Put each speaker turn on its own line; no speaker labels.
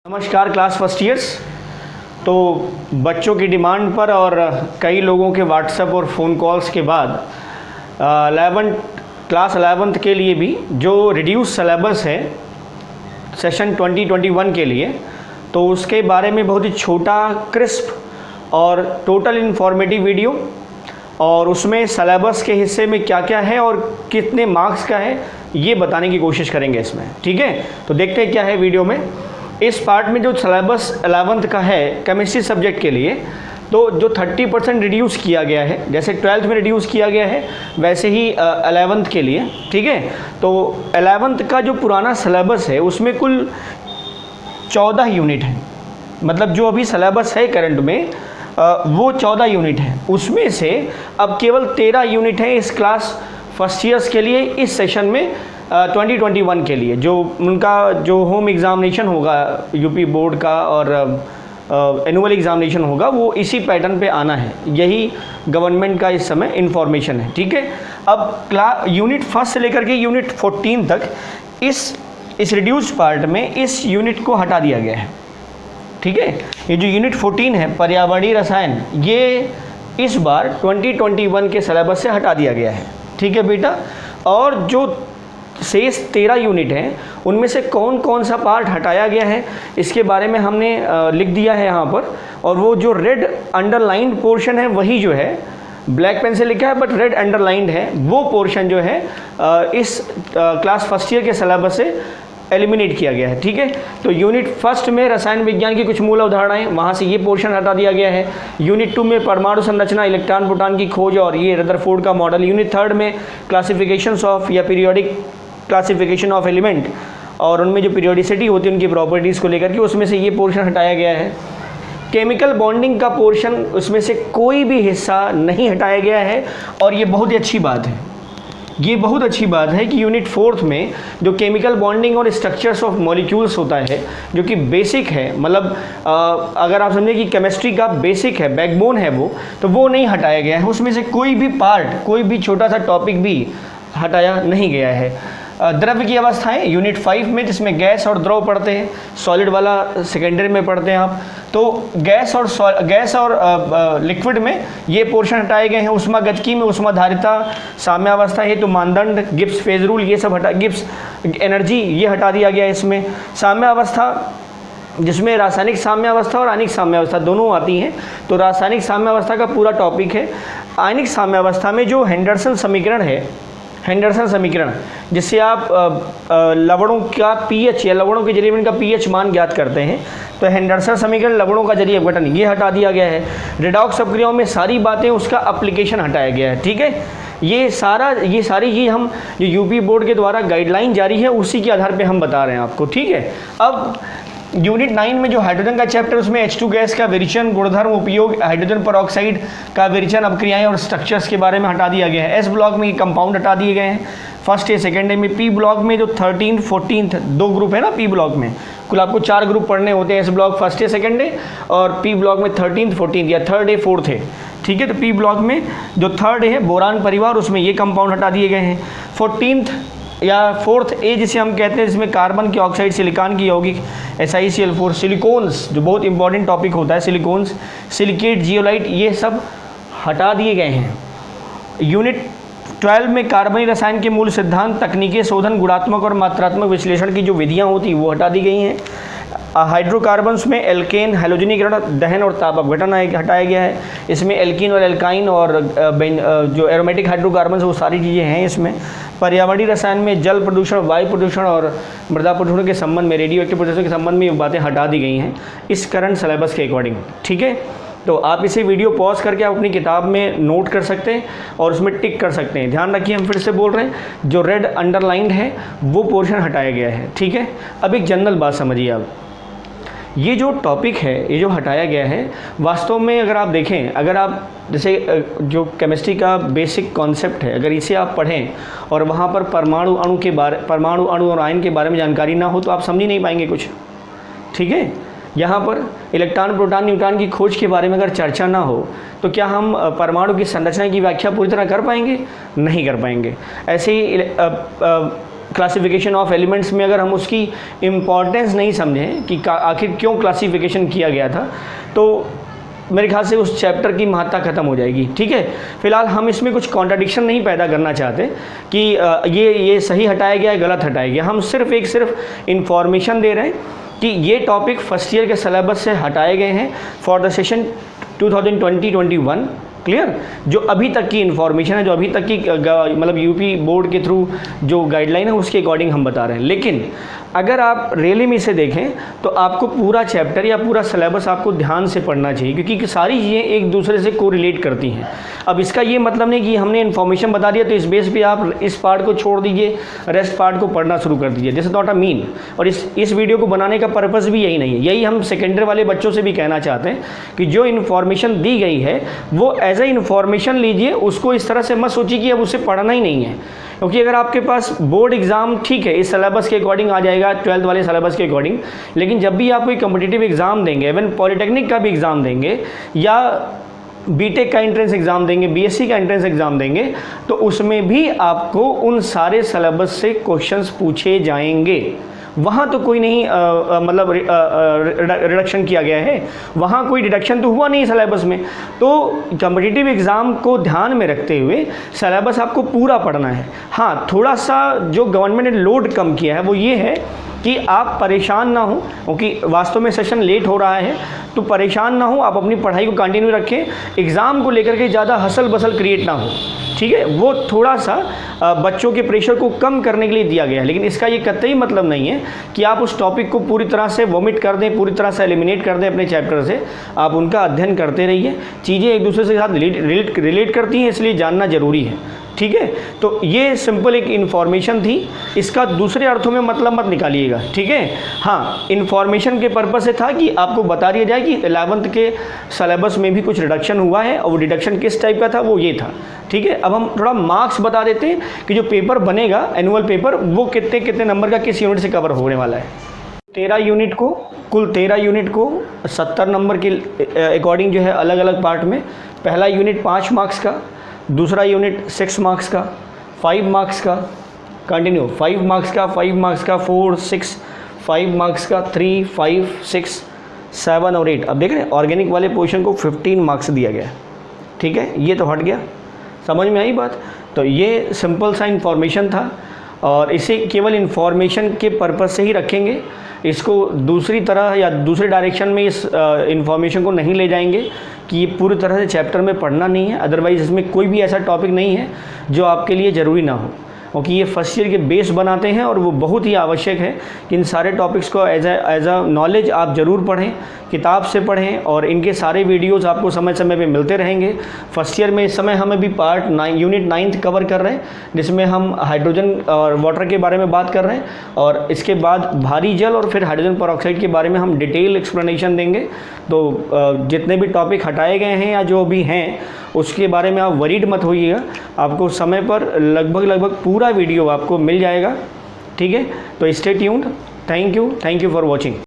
नमस्कार class first years. तो बच्चों की डिमांड पर और कई लोगों के व्हाट्सएप और फ़ोन कॉल्स के बाद क्लास 11th के लिए भी जो रिड्यूस सिलेबस है सेशन 2021 के लिए, तो उसके बारे में बहुत ही छोटा क्रिस्प और टोटल इन्फॉर्मेटिव वीडियो और उसमें सिलेबस के हिस्से में क्या क्या है और कितने मार्क्स का है ये बताने की कोशिश करेंगे इसमें। ठीक है, तो देखते हैं क्या है वीडियो में। इस पार्ट में जो सिलेबस 11th का है केमिस्ट्री सब्जेक्ट के लिए, तो जो 30% रिड्यूस किया गया है, जैसे 12th में रिड्यूस किया गया है वैसे ही 11th के लिए। ठीक है, तो 11th का जो पुराना सिलेबस है उसमें कुल 14 यूनिट है, मतलब जो अभी सिलेबस है करंट में वो 14 यूनिट है। उसमें से अब केवल 13 यूनिट है इस क्लास फर्स्ट ईयर्स के लिए, इस सेशन में 2021 के लिए। जो उनका जो होम एग्ज़ामिनेशन होगा यूपी बोर्ड का और एनुअल एग्ज़ामिनेशन होगा वो इसी पैटर्न पे आना है, यही गवर्नमेंट का इस समय इन्फॉर्मेशन है। ठीक है, अब यूनिट फर्स्ट से लेकर के यूनिट 14 तक इस रिड्यूस पार्ट में इस यूनिट को हटा दिया गया है। ठीक है, ये जो यूनिट 14 है पर्यावरणीय रसायन, ये इस बार 2021 के सिलेबस से हटा दिया गया है। ठीक है बेटा, और जो शेष 13 यूनिट हैं उनमें से कौन कौन सा पार्ट हटाया गया है इसके बारे में हमने लिख दिया है यहाँ पर। और वो जो रेड अंडरलाइंड पोर्शन है वही जो है ब्लैक पेन से लिखा है बट रेड अंडरलाइंड है, वो पोर्शन जो है इस क्लास फर्स्ट ईयर के सिलेबस से एलिमिनेट किया गया है। ठीक है, तो यूनिट फर्स्ट में रसायन विज्ञान की कुछ मूल अवधारणाएं, वहाँ से ये पोर्शन हटा दिया गया है। यूनिट 2 में परमाणु संरचना, इलेक्ट्रॉन प्रोटॉन की खोज और ये रदरफोर्ड का मॉडल। यूनिट 3 में क्लासिफिकेशंस ऑफ या पीरियोडिक क्लासिफिकेशन ऑफ एलिमेंट और उनमें जो पीरियोडिसिटी होती है उनकी प्रॉपर्टीज़ को लेकर के, उसमें से ये पोर्शन हटाया गया है। केमिकल बॉन्डिंग का पोर्शन, उसमें से कोई भी हिस्सा नहीं हटाया गया है और ये बहुत ही अच्छी बात है। ये बहुत अच्छी बात है कि यूनिट 4 में जो केमिकल बॉन्डिंग और स्ट्रक्चर्स ऑफ मॉलिक्यूल्स होता है जो कि बेसिक है, मतलब अगर आप समझें कि केमिस्ट्री का बेसिक है, बैकबोन है वो, तो वो नहीं हटाया गया है। उसमें से कोई भी पार्ट, कोई भी छोटा सा टॉपिक भी हटाया नहीं गया है। द्रव्य की अवस्थाएं यूनिट 5 में, जिसमें गैस और द्रव पढ़ते हैं, सॉलिड वाला सेकेंडरी में पढ़ते हैं आप, तो गैस और लिक्विड में ये पोर्शन हटाए गए हैं। ऊष्मागतिकी में ऊष्माधारिता, साम्यावस्था हेतु मानदंड, गिब्स फेज रूल, ये सब गिब्स एनर्जी ये हटा दिया गया है इसमें। साम्यावस्था जिसमें रासायनिक साम्यावस्था और आयनिक साम्यावस्था दोनों आती हैं, तो रासायनिक साम्यावस्था का पूरा टॉपिक है। आयनिक साम्यावस्था में जो हेंडरसन समीकरण है, हेंडरसन समीकरण जिससे आप लवणों का पीएच या लवणों के जरिए इनका पीएच मान ज्ञात करते हैं, तो हेंडरसन समीकरण लवणों का जरिए अपघटन ये हटा दिया गया है। रिडॉक्स अपक्रियाओं में सारी बातें, उसका एप्लीकेशन हटाया गया है। ठीक है, ये सारी ये हम जो यूपी बोर्ड के द्वारा गाइडलाइन जारी है उसी के आधार पर हम बता रहे हैं आपको। ठीक है, अब यूनिट 9 में जो हाइड्रोजन का चैप्टर, उसमें H2 गैस का विरेचन, गुणधर्म, उपयोग, हाइड्रोजन परऑक्साइड का विरेचन, अपक्रियाएं और स्ट्रक्चर्स के बारे में हटा दिया गया है। एस ब्लॉक में ये कंपाउंड हटा दिए गए हैं फर्स्ट या सेकेंड डे में। पी ब्लॉक में जो 13, 14 दो ग्रुप है ना पी ब्लॉक में, कुल आपको 4 ग्रुप पढ़ने होते हैं। एस ब्लॉक फर्स्ट या सेकेंड डे और पी ब्लॉक में 13, 14 या थर्ड डे फोर्थ है। ठीक है, तो पी ब्लॉक में जो थर्ड है बोरान परिवार, उसमें ये कंपाउंड हटा दिए गए हैं। 14th या 4th ए जिसे हम कहते हैं, जिसमें कार्बन की ऑक्साइड, सिलिकॉन की यौगिक, SiCl4, सिलिकॉन्स जो बहुत इंपॉर्टेंट टॉपिक होता है, सिलिकॉन्स, सिलिकेट, जियोलाइट, ये सब हटा दिए गए हैं। यूनिट 12 में कार्बनिक रसायन के मूल सिद्धांत, तकनीकी शोधन, गुणात्मक और मात्रात्मक विश्लेषण की जो विधियाँ होती हैं वो हटा दी गई हैं। हाइड्रोकार्बन्स में एल्केन, हैलोजनीकरण, दहन और ताप अपघटन हटाया गया है। इसमें एल्कीन और एल्काइन और जो एरोमेटिक हाइड्रोकार्बन्स वो सारी चीज़ें हैं इसमें। पर्यावरणीय रसायन में जल प्रदूषण, वायु प्रदूषण और मृदा प्रदूषण के संबंध में, रेडियो एक्टिव प्रदूषण के संबंध में ये बातें हटा दी गई हैं इस करंट सिलेबस के अकॉर्डिंग। ठीक है, तो आप इसे वीडियो पॉज करके आप अपनी किताब में नोट कर सकते हैं और उसमें टिक कर सकते हैं। ध्यान रखिए, हम फिर से बोल रहे हैं, जो रेड अंडरलाइंड है वो पोर्शन हटाया गया है। ठीक है, अब एक जनरल बात समझिए आप, ये जो टॉपिक है, ये जो हटाया गया है, वास्तव में अगर आप देखें, अगर आप जैसे जो केमिस्ट्री का बेसिक कॉन्सेप्ट है, अगर इसे आप पढ़ें और वहाँ पर परमाणु अणु और आयन के बारे में जानकारी ना हो तो आप समझ ही नहीं पाएंगे कुछ। ठीक है, यहाँ पर इलेक्ट्रॉन, प्रोटॉन, न्यूट्रॉन की खोज के बारे में अगर चर्चा ना हो तो क्या हम परमाणु की संरचना की व्याख्या पूरी तरह कर पाएंगे? नहीं कर पाएंगे। ऐसे ही क्लासिफिकेशन ऑफ एलिमेंट्स में अगर हम उसकी इम्पॉर्टेंस नहीं समझें कि आखिर क्यों क्लासिफिकेशन किया गया था, तो मेरे ख्याल से उस चैप्टर की महत्ता ख़त्म हो जाएगी। ठीक है, फिलहाल हम इसमें कुछ कॉन्ट्रडिक्शन नहीं पैदा करना चाहते कि ये सही हटाया गया है, गलत हटाया गया। हम सिर्फ इन्फॉर्मेशन दे रहे हैं कि ये टॉपिक फर्स्ट ईयर के सिलेबस से हटाए गए हैं फॉर द सेशन 2020-21। क्लियर, जो अभी तक की इन्फॉर्मेशन है, जो अभी तक की मतलब यूपी बोर्ड के थ्रू जो गाइडलाइन है उसके अकॉर्डिंग हम बता रहे हैं। लेकिन अगर आप रियली में इसे देखें तो आपको पूरा चैप्टर या पूरा सिलेबस आपको ध्यान से पढ़ना चाहिए, क्योंकि सारी चीज़ें एक दूसरे से कोरिलेट करती हैं। अब इसका ये मतलब नहीं कि हमने इन्फॉर्मेशन बता दिया तो इस बेस पे आप इस पार्ट को छोड़ दीजिए, रेस्ट पार्ट को पढ़ना शुरू कर दीजिए। This is not a mean. और इस वीडियो को बनाने का पर्पज़ भी यही नहीं है। यही हम सेकेंडरी वाले बच्चों से भी कहना चाहते हैं कि जो इन्फॉर्मेशन दी गई है वो एज ए इन्फॉर्मेशन लीजिए, उसको इस तरह से मत सोचिए कि अब उसे पढ़ना ही नहीं है। क्योंकि अगर आपके पास बोर्ड एग्ज़ाम ठीक है इस सिलेबस के अकॉर्डिंग आ जाएगा, 12th वाले सिलेबस के अकॉर्डिंग, लेकिन जब भी आप कोई कॉम्पिटिटिव एग्ज़ाम देंगे, इवन पॉलिटेक्निक का भी एग्ज़ाम देंगे या बीटेक का एंट्रेंस एग्ज़ाम देंगे, बीएससी का एंट्रेंस एग्ज़ाम देंगे, तो उसमें भी आपको उन सारे सिलेबस से क्वेश्चंस पूछे जाएंगे। वहाँ तो कोई नहीं मतलब रिडक्शन किया गया है, वहाँ कोई डिडक्शन तो हुआ नहीं सिलेबस में। तो कॉम्पिटिटिव एग्ज़ाम को ध्यान में रखते हुए सिलेबस आपको पूरा पढ़ना है। हाँ, थोड़ा सा जो गवर्नमेंट ने लोड कम किया है वो ये है कि आप परेशान ना हो, क्योंकि वास्तव में सेशन लेट हो रहा है, तो परेशान ना हो, आप अपनी पढ़ाई को कंटिन्यू रखें। एग्ज़ाम को लेकर के ज़्यादा हसल बसल क्रिएट ना हो। ठीक है, वो थोड़ा सा बच्चों के प्रेशर को कम करने के लिए दिया गया है। लेकिन इसका ये कतई मतलब नहीं है कि आप उस टॉपिक को पूरी तरह से वोमिट कर दें, पूरी तरह से एलिमिनेट कर दें अपने चैप्टर से। आप उनका अध्ययन करते रहिए। चीज़ें एक दूसरे के साथ रिलेट करती हैं, इसलिए जानना ज़रूरी है। ठीक है, तो ये सिंपल एक इन्फॉर्मेशन थी, इसका दूसरे अर्थों में मतलब मत निकालिएगा। ठीक है, हाँ, इन्फॉर्मेशन के पर्पज़ से था कि आपको बता दिया जाए कि 11th के सिलेबस में भी कुछ रिडक्शन हुआ है, और वो रिडक्शन किस टाइप का था वो ये था। ठीक है, अब हम थोड़ा मार्क्स बता देते हैं कि जो पेपर बनेगा एनुअल पेपर वो कितने कितने नंबर का किस यूनिट से कवर होने वाला है। 13 यूनिट को, कुल 13 यूनिट को 70 नंबर के अकॉर्डिंग जो है अलग अलग पार्ट में। पहला यूनिट 5 मार्क्स का, दूसरा यूनिट 6 मार्क्स का, 5 मार्क्स का, कंटिन्यू 5 मार्क्स का, 5 मार्क्स का, 4, 6, 5 मार्क्स का, 3, 5, 6, 7 और 8। अब देख रहे हैं ऑर्गेनिक वाले पोर्शन को 15 मार्क्स दिया गया। ठीक है, ये तो हट गया, समझ में आई बात। तो ये सिंपल सा इन्फॉर्मेशन था, और इसे केवल इन्फॉर्मेशन के पर्पज़ से ही रखेंगे। इसको दूसरी तरह या दूसरे डायरेक्शन में इस इन्फॉर्मेशन को नहीं ले जाएंगे कि ये पूरी तरह से चैप्टर में पढ़ना नहीं है। अदरवाइज़ इसमें कोई भी ऐसा टॉपिक नहीं है जो आपके लिए ज़रूरी ना हो, क्योंकि ये फर्स्ट ईयर के बेस बनाते हैं, और वो बहुत ही आवश्यक है कि इन सारे टॉपिक्स को एज अ नॉलेज आप ज़रूर पढ़ें, किताब से पढ़ें, और इनके सारे वीडियोज़ आपको समय समय पे मिलते रहेंगे। फर्स्ट ईयर में इस समय हम अभी यूनिट 9 कवर कर रहे हैं, जिसमें हम हाइड्रोजन और वाटर के बारे में बात कर रहे हैं, और इसके बाद भारी जल और फिर हाइड्रोजन पेरोक्साइड के बारे में हम डिटेल एक्सप्लेनेशन देंगे। तो जितने भी टॉपिक हटाए गए हैं या जो भी हैं उसके बारे में आप वरीड मत होइएगा, आपको समय पर लगभग पूरा वीडियो आपको मिल जाएगा। ठीक है, तो stay tuned. Thank you for watching.